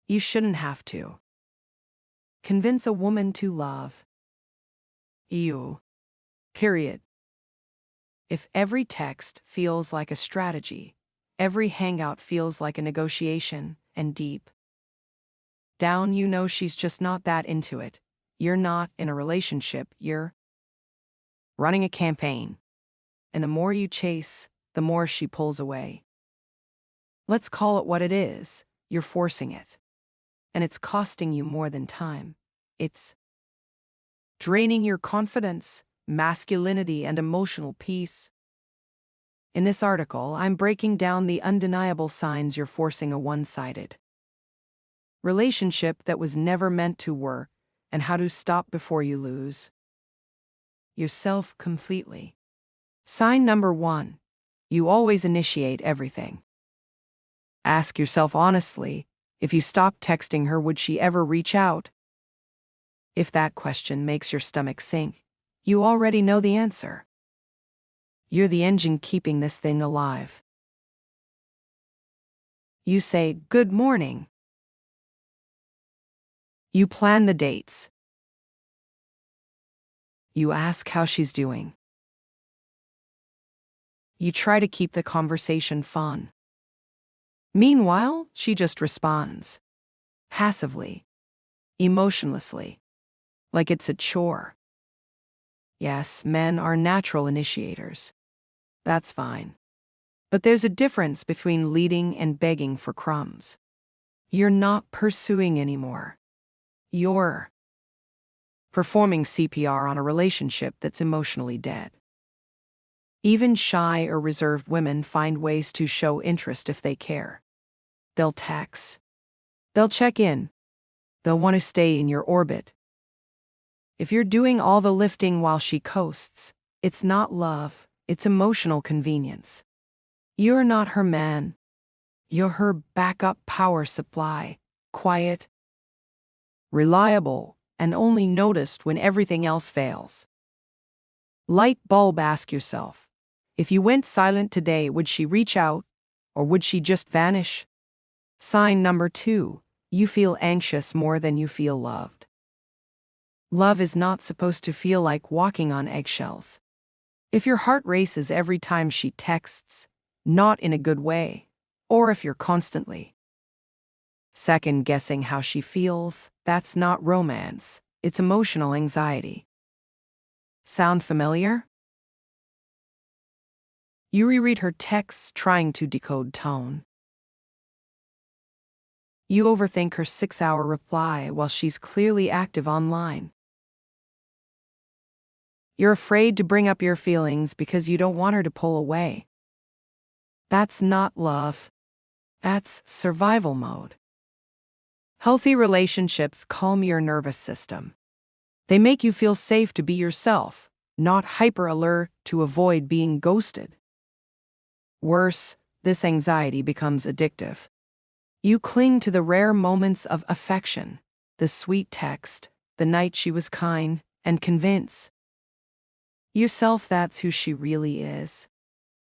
You shouldn't have to. Convince a woman to love you. Period. If every text feels like a strategy, every hangout feels like a negotiation, and deep down you know she's just not that into it. You're not in a relationship, you're running a campaign. And the more you chase, the more she pulls away. Let's call it what it is. You're forcing it. And it's costing you more than time. It's draining your confidence, masculinity, and emotional peace. In this article, I'm breaking down the undeniable signs you're forcing a one-sided relationship that was never meant to work, and how to stop before you lose yourself completely. Sign number 1. You always initiate everything. Ask yourself honestly, if you stopped texting her, would she ever reach out? If that question makes your stomach sink, you already know the answer. You're the engine keeping this thing alive. You say, "Good morning." You plan the dates. You ask how she's doing. You try to keep the conversation fun. Meanwhile, she just responds. Passively. Emotionlessly. Like it's a chore. Yes, men are natural initiators. That's fine. But there's a difference between leading and begging for crumbs. You're not pursuing anymore. You're performing CPR on a relationship that's emotionally dead. Even shy or reserved women find ways to show interest if they care. They'll text. They'll check in. They'll want to stay in your orbit. If you're doing all the lifting while she coasts, it's not love, it's emotional convenience. You're not her man. You're her backup power supply, quiet, reliable, and only noticed when everything else fails. Light bulb, ask yourself. If you went silent today, would she reach out, or would she just vanish? Sign number 2. You feel anxious more than you feel loved. Love is not supposed to feel like walking on eggshells. If your heart races every time she texts, not in a good way, or if you're constantly second-guessing how she feels, that's not romance, it's emotional anxiety. Sound familiar? You reread her texts trying to decode tone. You overthink her 6-hour reply while she's clearly active online. You're afraid to bring up your feelings because you don't want her to pull away. That's not love. That's survival mode. Healthy relationships calm your nervous system. They make you feel safe to be yourself, not hyper-alert to avoid being ghosted. Worse, this anxiety becomes addictive. You cling to the rare moments of affection, the sweet text, the night she was kind, and convince yourself that's who she really is.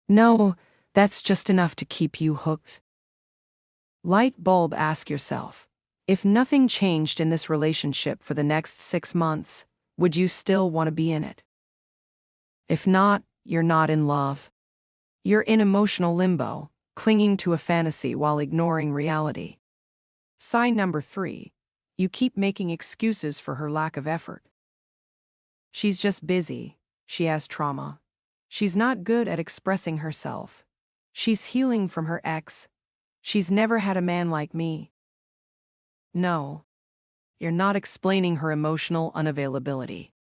No, that's just enough to keep you hooked. Light bulb, ask yourself, if nothing changed in this relationship for the next 6 months, would you still want to be in it? If not, you're not in love. You're in emotional limbo, clinging to a fantasy while ignoring reality. Sign number 3. You keep making excuses for her lack of effort. She's just busy. She has trauma. She's not good at expressing herself. She's healing from her ex. She's never had a man like me. No. You're not explaining her emotional unavailability.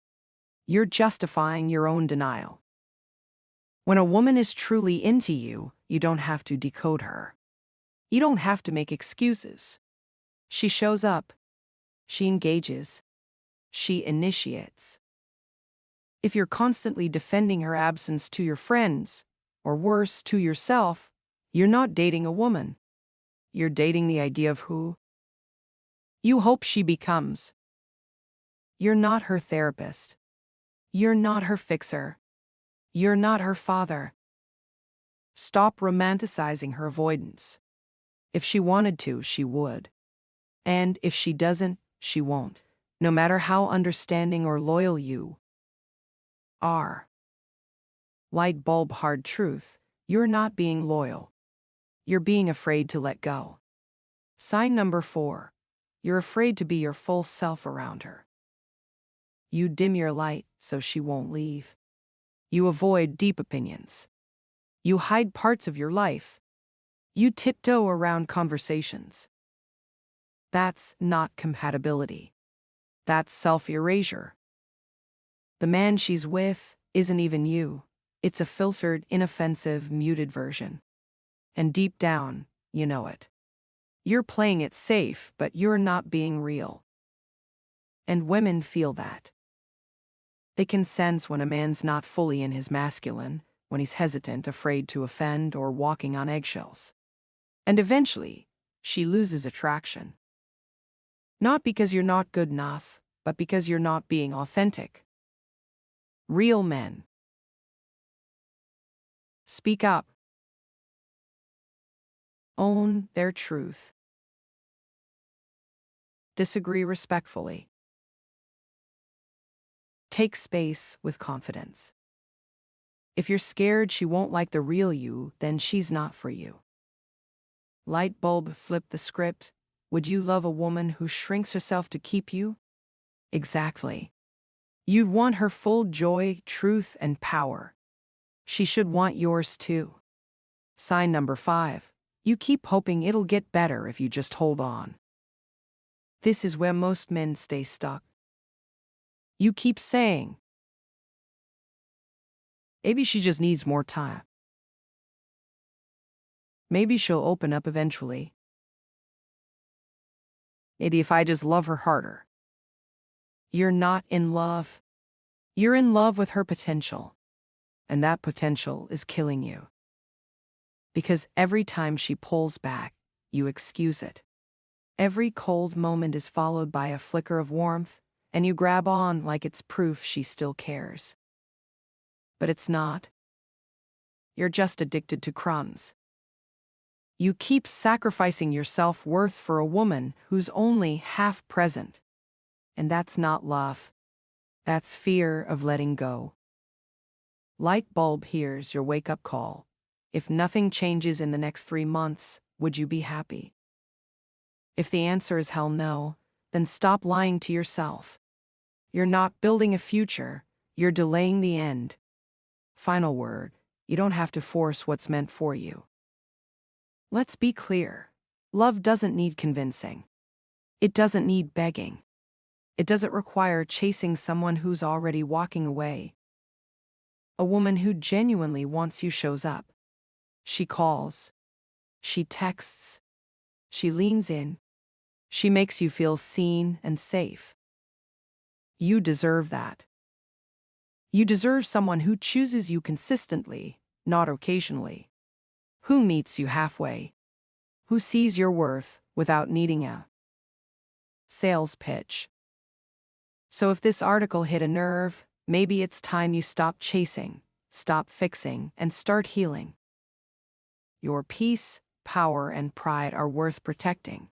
You're justifying your own denial. When a woman is truly into you, you don't have to decode her. You don't have to make excuses. She shows up. She engages. She initiates. If you're constantly defending her absence to your friends, or worse, to yourself, you're not dating a woman. You're dating the idea of who you hope she becomes. You're not her therapist. You're not her fixer. You're not her father. Stop romanticizing her avoidance. If she wanted to, she would. And if she doesn't, she won't, no matter how understanding or loyal you are. Light bulb hard truth, you're not being loyal. You're being afraid to let go. Sign number 4. You're afraid to be your full self around her. You dim your light so she won't leave. You avoid deep opinions. You hide parts of your life. You tiptoe around conversations. That's not compatibility. That's self-erasure. The man she's with isn't even you. It's a filtered, inoffensive, muted version. And deep down, you know it. You're playing it safe, but you're not being real. And women feel that. They can sense when a man's not fully in his masculine, when he's hesitant, afraid to offend, or walking on eggshells. And eventually, she loses attraction. Not because you're not good enough, but because you're not being authentic. Real men speak up, own their truth, disagree respectfully, take space with confidence. If you're scared she won't like the real you, then she's not for you. Light bulb flip the script. Would you love a woman who shrinks herself to keep you? Exactly. You'd want her full joy, truth, and power. She should want yours too. Sign number 5. You keep hoping it'll get better if you just hold on. This is where most men stay stuck. You keep saying, maybe she just needs more time. Maybe she'll open up eventually. Maybe if I just love her harder. You're not in love. You're in love with her potential. And that potential is killing you. Because every time she pulls back, you excuse it. Every cold moment is followed by a flicker of warmth, and you grab on like it's proof she still cares. But it's not. You're just addicted to crumbs. You keep sacrificing your self-worth for a woman who's only half present. And that's not love. That's fear of letting go. Light bulb, here's your wake-up call. If nothing changes in the next 3 months, would you be happy? If the answer is hell no, then stop lying to yourself. You're not building a future, you're delaying the end. Final word, you don't have to force what's meant for you. Let's be clear. Love doesn't need convincing. It doesn't need begging. It doesn't require chasing someone who's already walking away. A woman who genuinely wants you shows up. She calls. She texts. She leans in. She makes you feel seen and safe. You deserve that. You deserve someone who chooses you consistently, not occasionally. Who meets you halfway. Who sees your worth without needing a sales pitch. So if this article hit a nerve, maybe it's time you stop chasing, stop fixing, and start healing. Your peace, power, and pride are worth protecting.